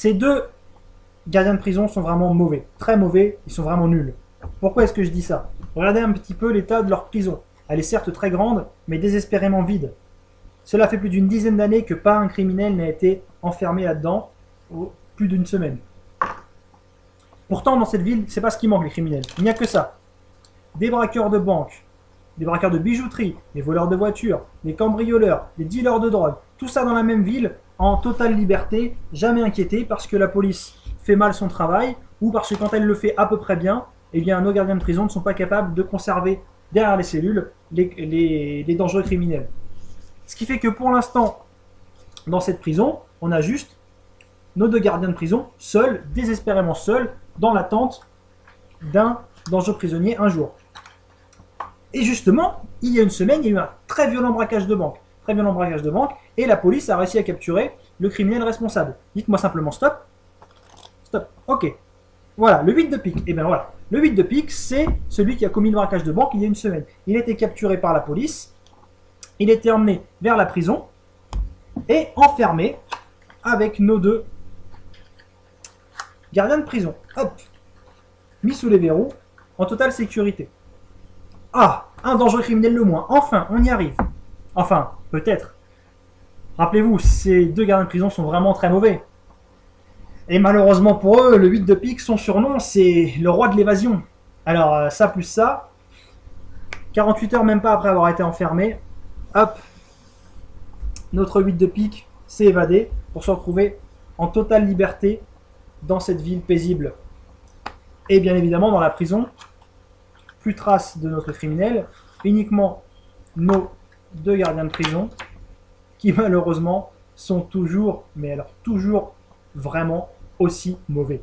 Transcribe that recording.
Ces deux gardiens de prison sont vraiment mauvais, très mauvais, ils sont vraiment nuls. Pourquoi est-ce que je dis ça? Regardez un petit peu l'état de leur prison. Elle est certes très grande, mais désespérément vide. Cela fait plus d'une dizaine d'années que pas un criminel n'a été enfermé là-dedans, plus d'une semaine. Pourtant, dans cette ville, c'est pas ce qui manque les criminels. Il n'y a que ça. Des braqueurs de banques, des braqueurs de bijouterie, des voleurs de voitures, des cambrioleurs, des dealers de drogue. Tout ça dans la même ville, en totale liberté, jamais inquiété parce que la police fait mal son travail ou parce que quand elle le fait à peu près bien, eh bien nos gardiens de prison ne sont pas capables de conserver derrière les cellules les dangereux criminels. Ce qui fait que pour l'instant, dans cette prison, on a juste nos deux gardiens de prison, seuls, désespérément seuls, dans l'attente d'un dangereux prisonnier un jour. Et justement, il y a une semaine, il y a eu un très violent braquage de banque. Très violent braquage de banque, et la police a réussi à capturer le criminel responsable. Dites-moi simplement stop. Stop. Ok. Voilà, le 8 de pique. Et bien voilà, le 8 de pique, c'est celui qui a commis le braquage de banque il y a une semaine. Il a été capturé par la police, il a été emmené vers la prison, et enfermé avec nos deux gardiens de prison. Hop. Mis sous les verrous, en totale sécurité. Ah, un dangereux criminel le moins. Enfin, on y arrive. Enfin, peut-être. Rappelez-vous, ces deux gardiens de prison sont vraiment très mauvais. Et malheureusement pour eux, le 8 de pique, son surnom, c'est le roi de l'évasion. Alors, ça plus ça, 48 heures même pas après avoir été enfermé, hop, notre 8 de pique s'est évadé pour se retrouver en totale liberté dans cette ville paisible. Et bien évidemment, dans la prison, plus trace de notre criminel, uniquement nos deux gardiens de prison, qui malheureusement sont toujours, mais alors toujours vraiment aussi mauvais.